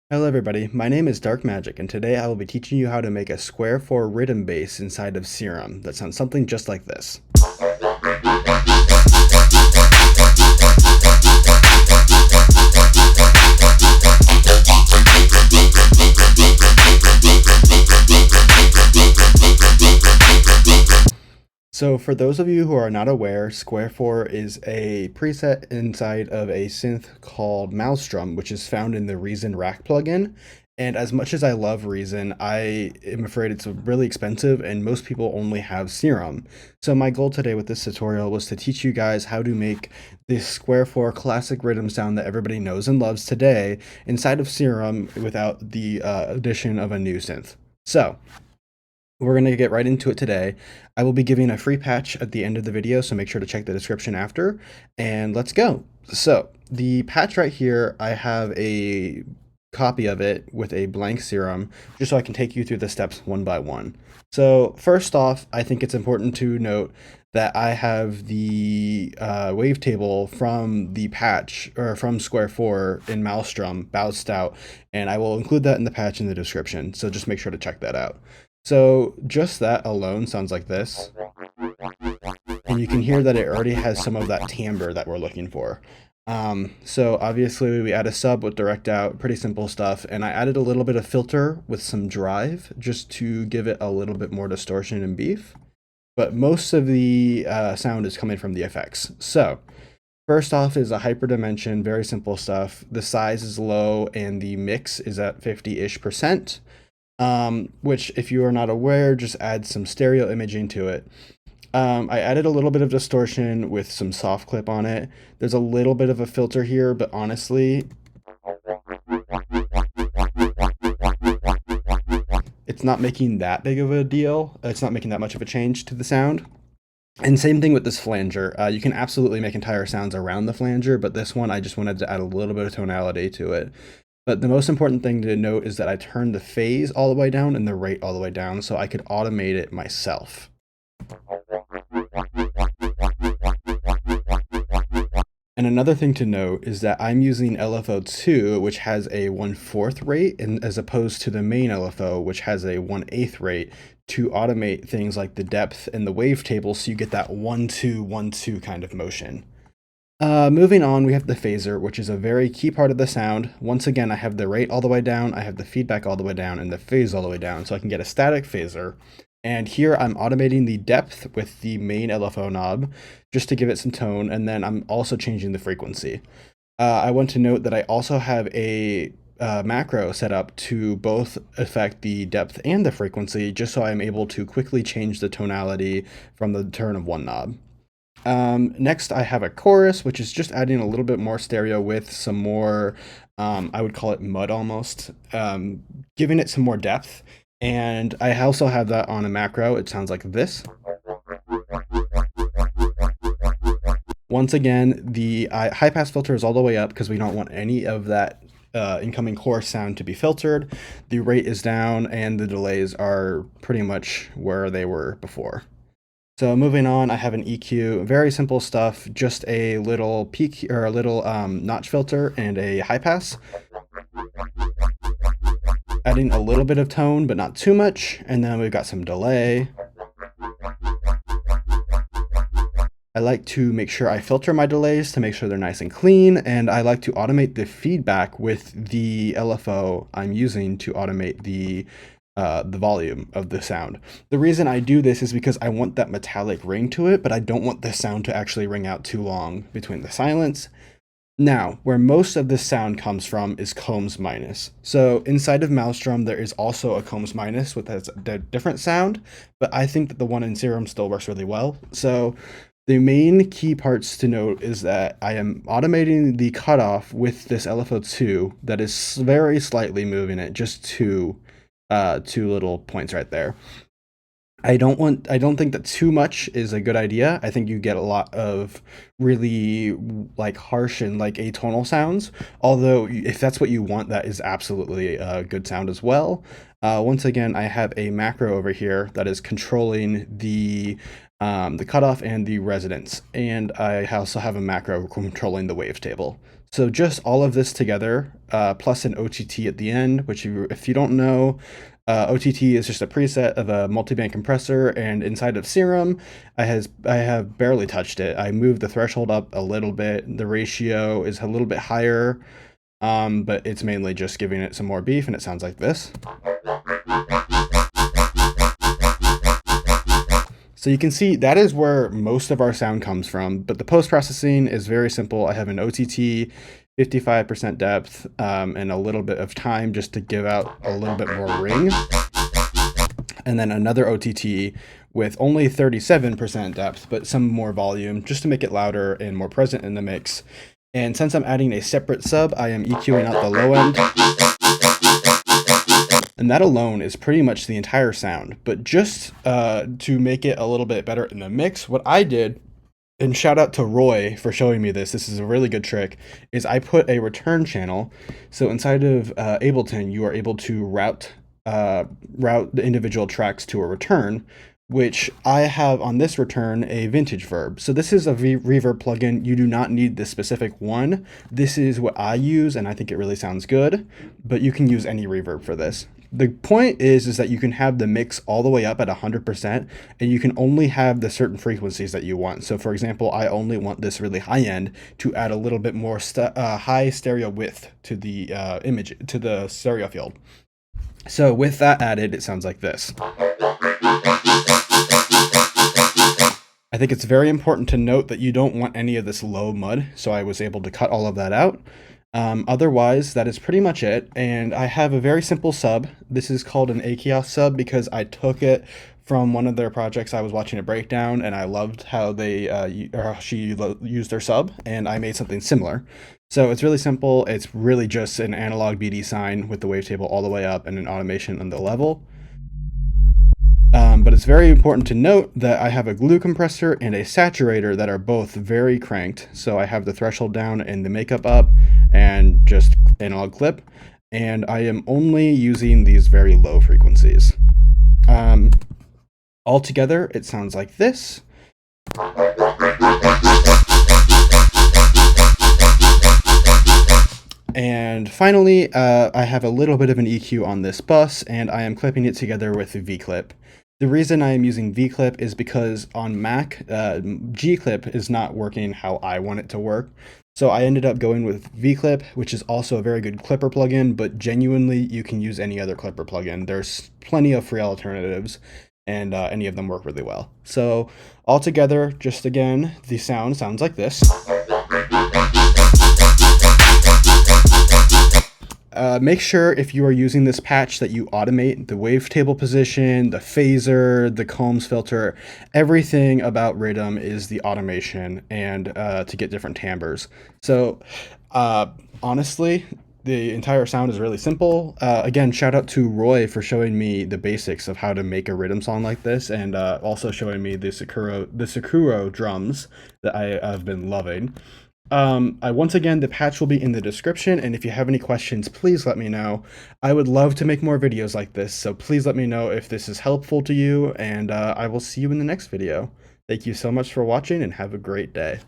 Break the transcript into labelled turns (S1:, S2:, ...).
S1: Hello everybody, my name is Dark Magic, and today I will be teaching you how to make a SQUARE4 RIDDIM bass inside of SERUM that sounds something just like this. So for those of you who are not aware, SQUARE4 is a preset inside of a synth called Maelstrom, which is found in the Reason Rack plugin. And as much as I love Reason, I am afraid it's really expensive and most people only have SERUM. So my goal today with this tutorial was to teach you guys how to make this SQUARE4 classic rhythm sound that everybody knows and loves today inside of SERUM without the addition of a new synth. So we're going to get right into it today. I will be giving a free patch at the end of the video, so make sure to check the description after, and let's go. So the patch right here, I have a copy of it with a blank SERUM, just so I can take you through the steps one by one. So first off, I think it's important to note that I have the wavetable from the patch, or from SQUARE4 in Maelstrom bounced out, and I will include that in the patch in the description, so just make sure to check that out. So just that alone sounds like this. And you can hear that it already has some of that timbre that we're looking for. So obviously we add a sub with direct out, pretty simple stuff. And I added a little bit of filter with some drive just to give it a little bit more distortion and beef. But most of the sound is coming from the effects. So first off is a hyperdimension, very simple stuff. The size is low and the mix is at 50-ish%. Which if you are not aware, just add some stereo imaging to it. I added a little bit of distortion with some soft clip on it. There's a little bit of a filter here, but honestly, it's not making that big of a deal. It's not making that much of a change to the sound. And same thing with this flanger. You can absolutely make entire sounds around the flanger, but this one I just wanted to add a little bit of tonality to it. But the most important thing to note is that I turned the phase all the way down and the rate all the way down so I could automate it myself. And another thing to note is that I'm using LFO2, which has a 1/4 rate, and as opposed to the main LFO, which has a 1/8 rate, to automate things like the depth and the wavetable so you get that 1-2, 1-2 kind of motion. Moving on, we have the phaser, which is a very key part of the sound. Once again, I have the rate all the way down, I have the feedback all the way down, and the phase all the way down, so I can get a static phaser. And here I'm automating the depth with the main LFO knob, just to give it some tone, and then I'm also changing the frequency. I want to note that I also have a macro set up to both affect the depth and the frequency, just so I'm able to quickly change the tonality from the turn of one knob. Next, I have a chorus, which is just adding a little bit more stereo with some more, I would call it mud almost, giving it some more depth. And I also have that on a macro. It sounds like this. Once again, the high pass filter is all the way up because we don't want any of that incoming chorus sound to be filtered. The rate is down and the delays are pretty much where they were before. So moving on, I have an EQ, very simple stuff, just a little peak or a little notch filter and a high pass. Adding a little bit of tone, but not too much. And then we've got some delay. I like to make sure I filter my delays to make sure they're nice and clean. And I like to automate the feedback with the LFO I'm using to automate the volume of the sound. The reason I do this is because I want that metallic ring to it, but I don't want the sound to actually ring out too long between the silence. Now, where most of this sound comes from is Combs minus. So inside of Maelstrom, there is also a Combs minus with a different sound, but I think that the one in SERUM still works really well. So the main key parts to note is that I am automating the cutoff with this LFO2 that is very slightly moving it, just two little points right there. I don't think that too much is a good idea. I think you get a lot of really like harsh and like atonal sounds. Although if that's what you want, that is absolutely a good sound as well. Once again, I have a macro over here that is controlling the cutoff and the resonance. And I also have a macro controlling the wavetable. So just all of this together, plus an OTT at the end, which if you don't know, OTT is just a preset of a multiband compressor, and inside of SERUM, I have barely touched it. I moved the threshold up a little bit. The ratio is a little bit higher, but it's mainly just giving it some more beef, and it sounds like this. So you can see that is where most of our sound comes from, but the post-processing is very simple. I have an OTT, 55% depth, and a little bit of time just to give out a little bit more ring. And then another OTT with only 37% depth, but some more volume just to make it louder and more present in the mix. And since I'm adding a separate sub, I am EQing out the low end. And that alone is pretty much the entire sound. But just to make it a little bit better in the mix, what I did, and shout out to Roy for showing me this is a really good trick, is I put a return channel. So inside of Ableton, you are able to route the individual tracks to a return, which I have on this return a vintage verb. So this is a reverb plugin. You do not need this specific one. This is what I use, and I think it really sounds good, but you can use any reverb for this. The point is that you can have the mix all the way up at 100%, and you can only have the certain frequencies that you want. So for example, I only want this really high end to add a little bit more high stereo width to the image, to the stereo field. So with that added, it sounds like this. I think it's very important to note that you don't want any of this low mud, so I was able to cut all of that out. Otherwise, that is pretty much it, and I have a very simple sub. This is called an AKIOS sub because I took it from one of their projects. I was watching a breakdown, and I loved how she used their sub, and I made something similar. So it's really simple. It's really just an analog BD sign with the wavetable all the way up and an automation on the level. But it's very important to note that I have a glue compressor and a saturator that are both very cranked. So I have the threshold down and the makeup up and just analog clip. And I am only using these very low frequencies. Altogether, it sounds like this. And finally, I have a little bit of an EQ on this bus, and I am clipping it together with a V-clip. The reason I am using V-clip is because on Mac, G-clip is not working how I want it to work. So I ended up going with V-clip, which is also a very good clipper plugin, but genuinely you can use any other clipper plugin. There's plenty of free alternatives, and any of them work really well. So altogether, just again, the sound sounds like this. Make sure if you are using this patch that you automate the wavetable position, the phaser, the combs filter. Everything about RIDDIM is the automation and to get different timbres. So honestly, the entire sound is really simple. Again, shout out to Roy for showing me the basics of how to make a RIDDIM song like this, and also showing me the Sakura drums that I have been loving. Once again, the patch will be in the description, and if you have any questions, please let me know. I would love to make more videos like this, so please let me know if this is helpful to you, and I will see you in the next video. Thank you so much for watching, and have a great day.